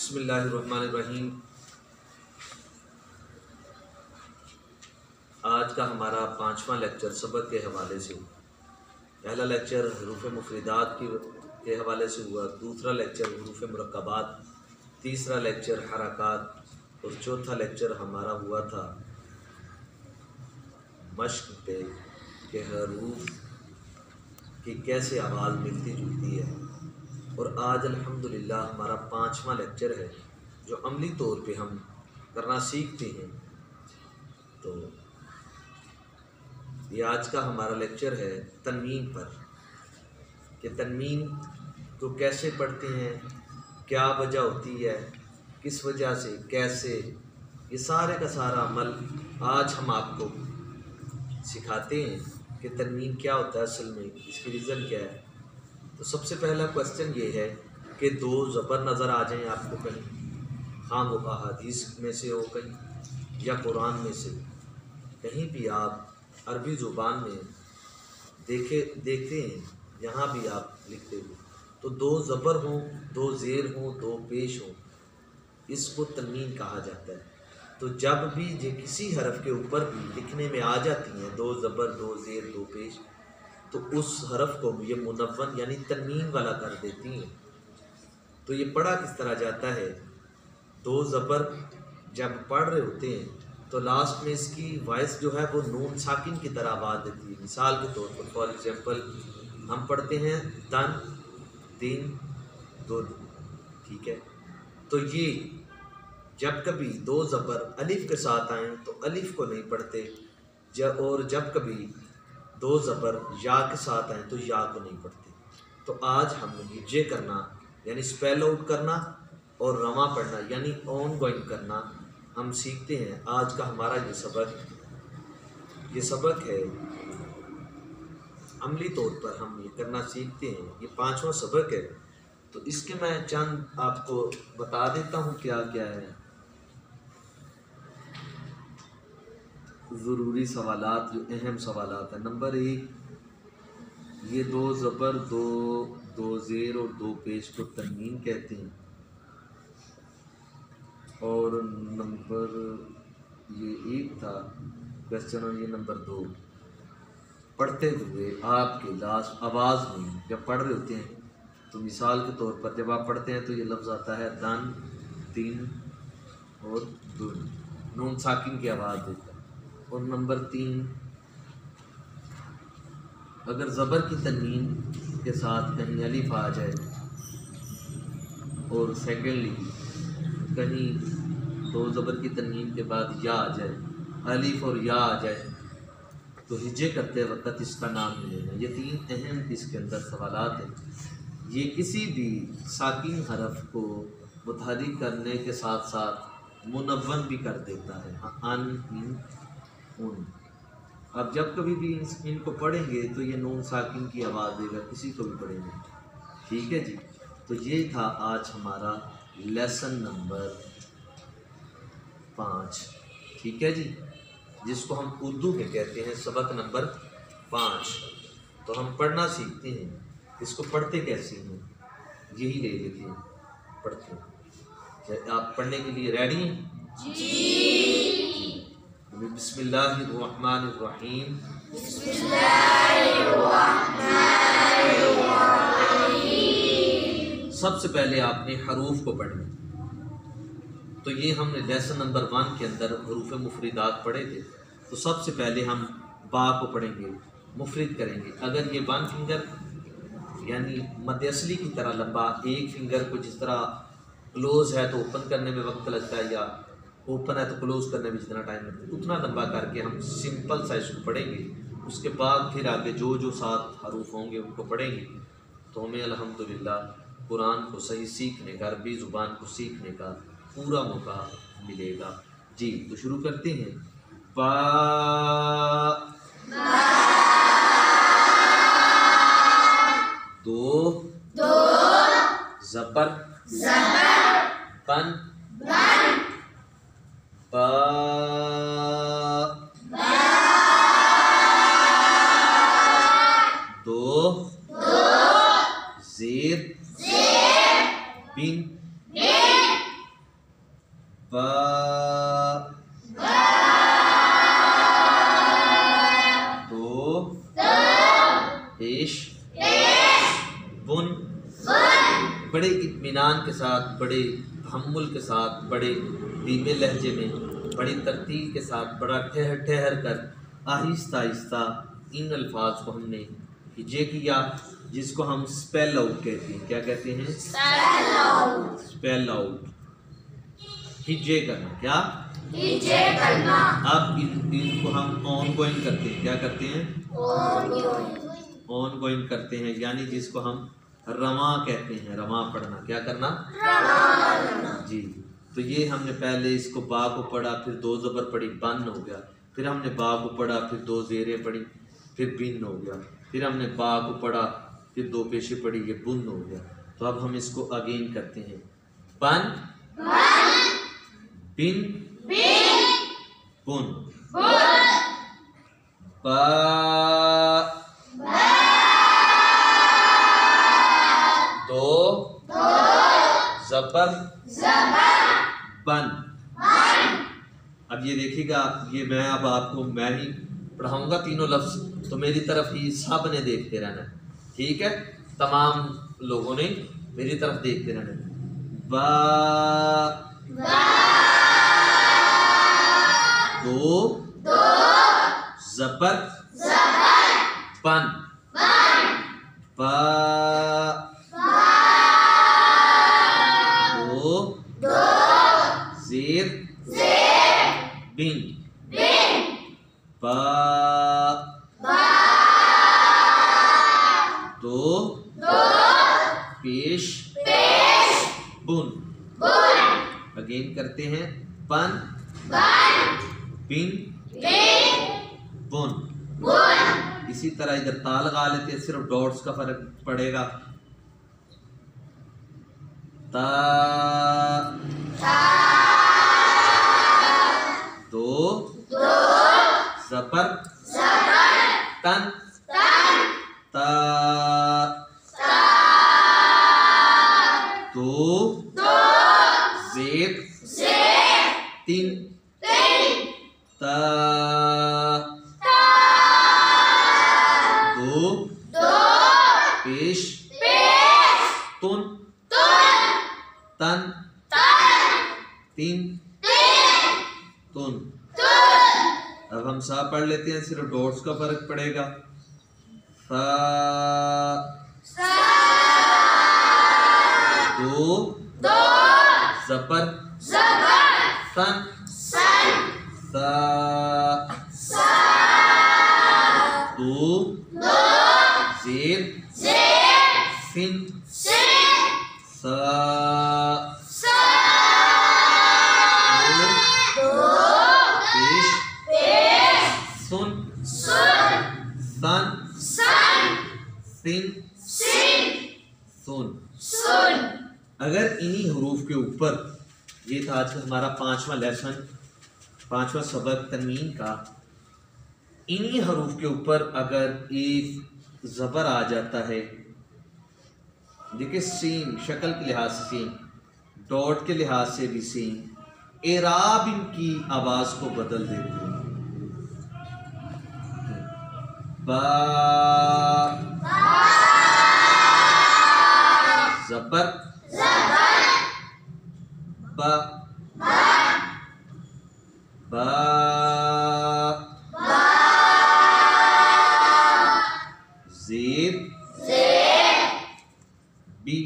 बिस्मिल्लाहिर्रहमानिर्रहीम। आज का हमारा 5वां लेक्चर सबक के हवाले से। पहला लेक्चर हरूफ मुफरिदात के हवाले से हुआ, दूसरा लेक्चर हरूफ मुरक्कबात, तीसरा लेक्चर हरकात और चौथा लेक्चर हमारा हुआ था मश्क पे कि हरूफ की कैसे आवाज़ मिलती जुलती है। और आज अल्हम्दुलिल्लाह हमारा 5वां लेक्चर है जो अमली तौर पे हम करना सीखते हैं। तो ये आज का हमारा लेक्चर है तन्वीन पर कि तन्वीन को कैसे पढ़ते हैं, क्या वजह होती है, किस वजह से, कैसे, ये सारे का सारा अमल आज हम आपको सिखाते हैं कि तन्वीन क्या होता है, असल में इसकी रीज़न क्या है। तो सबसे पहला क्वेश्चन ये है कि दो ज़बर नज़र आ जाएं आपको कहीं, हाँ वो अहादीस में से हो कहीं या कुरान में से, कहीं भी आप अरबी ज़ुबान में देखते हैं, यहाँ भी आप लिखते हो तो दो ज़बर हों, दो ज़ेर हों, दो पेश हों, इसको तन्वीन कहा जाता है। तो जब भी ये किसी हरफ के ऊपर भी लिखने में आ जाती हैं दो ज़बर, दो ज़ेर, दो पेश, तो उस हरफ को ये मुनव्वन यानी तन्वीन वाला कर देती हैं। तो ये पढ़ा किस तरह जाता है, दो ज़बर जब पढ़ रहे होते हैं तो लास्ट में इसकी वॉइस जो है वो नून साकिन की तरह आवाज़ देती है। मिसाल के तौर पर फॉर एग्जांपल हम पढ़ते हैं तन तीन दो, ठीक है। तो ये जब कभी दो ज़बर अलिफ के साथ आएँ तो अलिफ को नहीं पढ़ते, और जब कभी दो ज़बर या के साथ आए तो या को नहीं पढ़ते। तो आज हम हिज्जे करना यानी स्पेल आउट करना और रवा पढ़ना यानी ऑन गोइंग करना हम सीखते हैं। आज का हमारा ये सबक है अमली तौर पर हम ये करना सीखते हैं। ये 5वां सबक है। तो इसके मैं चंद आपको बता देता हूँ क्या क्या है ज़रूरी सवालात, जो अहम सवालात है। नंबर 1, ये दो ज़बर, दो ज़ेर और दो पेश को तन्वीन कहते हैं। और नंबर ये 1 था क्वेश्चन, और ये नंबर 2, पढ़ते हुए आपके लास्ट आवाज़ में जब पढ़ रहे होते हैं तो मिसाल के तौर पर जब आप पढ़ते हैं तो ये लफ्ज़ आता है दन, तीन और दुन, नून साकिन की आवाज़ देता है। और नंबर 3, अगर ज़बर की तन्वीन के साथ कहीं अलिफ आ जाए और सेकेंडली कहीं दो ज़बर की तन्वीन के बाद या आ जाए, अलिफ और या आ जाए, तो हिज्जे करते वक्त इसका नाम मिलेगा। ये 3 अहम इसके अंदर सवालात हैं। ये किसी भी साकिन हरफ को मुतहर्रिक करने के साथ साथ मुनव्वन भी कर देता है, अन, इन, उन। अब जब कभी भी इनको पढ़ेंगे तो ये नून साकिन की आवाज़ देगा, किसी को भी पढ़ेंगे, ठीक है जी। तो ये था आज हमारा लेसन नंबर 5, ठीक है जी, जिसको हम उर्दू में कहते हैं सबक नंबर 5। तो हम पढ़ना सीखते हैं, इसको पढ़ते कैसे हैं यही ले लेते हैं, पढ़ते हैं। आप पढ़ने के लिए रेडी हैं? जी। बिस्मिल्लाहिर्रहमानिर्रहीम। सबसे पहले आपने हरूफ को पढ़ना। तो ये हमने लेसन नंबर 1 के अंदर हरूफ मुफरिदात पढ़े थे। तो सबसे पहले हम बा को पढ़ेंगे, मुफरिद करेंगे। अगर ये 1 फिंगर यानी मध्य असली की तरह लंबा, एक फिंगर को जिस तरह क्लोज है तो ओपन करने में वक्त लगता है, या ओपन है तो क्लोज करने में जितना टाइम लगता है, उतना लंबा करके हम सिंपल सा इसको पढ़ेंगे। उसके बाद फिर आगे जो जो 7 हरूफ होंगे उनको पढ़ेंगे। तो हमें अल्हम्दुलिल्लाह कुरान को सही सीखने का, अरबी ज़ुबान को सीखने का पूरा मौका मिलेगा जी। तो शुरू करते हैं। बा, दो ज़बर, बन, बा, दो ज़ेर, बिन, बा दो पेश बुन बड़े इत्मीनान के साथ, बड़े तहम्मुल के साथ, बड़े धीमे लहजे में, बड़ी तरतीब के साथ, बड़ा ठहर ठहर कर आहिस्ता आहिस्ता इन अल्फाज को हमने हिजे किया, जिसको हम स्पेल आउट कहते हैं। क्या कहते हैं? स्पेल आउट, हिजे करना। क्या? हिजे करना। अब इनको हम ऑन गोइंग करते हैं। क्या करते हैं? ऑन गोइंग करते हैं, यानी जिसको हम रमा कहते हैं, रमा पढ़ना। क्या करना? रमा जी। तो ये हमने पहले इसको बा को पढ़ा, फिर दो ज़बर पढ़ी, बन हो गया। फिर हमने बा को पढ़ा, फिर दो ज़ेरें पढ़ी, फिर बिन हो गया। फिर हमने बा को पढ़ा, फिर दो पेशे पढ़ी, ये बुन हो गया। तो अब हम इसको अगेन करते हैं। बन बिन बुन। बा दो ज़बर बन। अब ये देखिएगा, ये मैं अब आपको मैं ही पढ़ाऊंगा तीनों लफ्ज, तो मेरी तरफ ही सब ने देखते रहना, ठीक है? तमाम लोगों ने मेरी तरफ देखते रहना। बा दो ज़बर बन। बा दो ज़ेर बिन। बा दो पेश बुन। अगेन करते हैं। बन बिन बुन। इसी तरह इधर ता लगा लेते हैं, सिर्फ डॉट्स का फर्क पड़ेगा। ता दो ज़बर तन। ता दो ज़ेर तीन। ता दो पेश तुन। तन तीन तुन। अब हम सा पढ़ लेते हैं, सिर्फ डॉट्स का फर्क पड़ेगा। सा दो ज़बर सन। सा दो ज़ेर सिन। सा दो पेश सुन। सन सिन सुन। अगर इन्हीं हरूफ के ऊपर, ये था आज का हमारा 5वां लेसन, 5वां सबक तनवीन का। इन्हीं हरूफ के ऊपर अगर एक ज़बर आ जाता है, देखिए सीन शक्ल के लिहाज से सीन, डॉट के लिहाज से भी सीन, एराब इनकी आवाज को बदल देते हैं। बा ज़बर बा बा ज़ेर बी।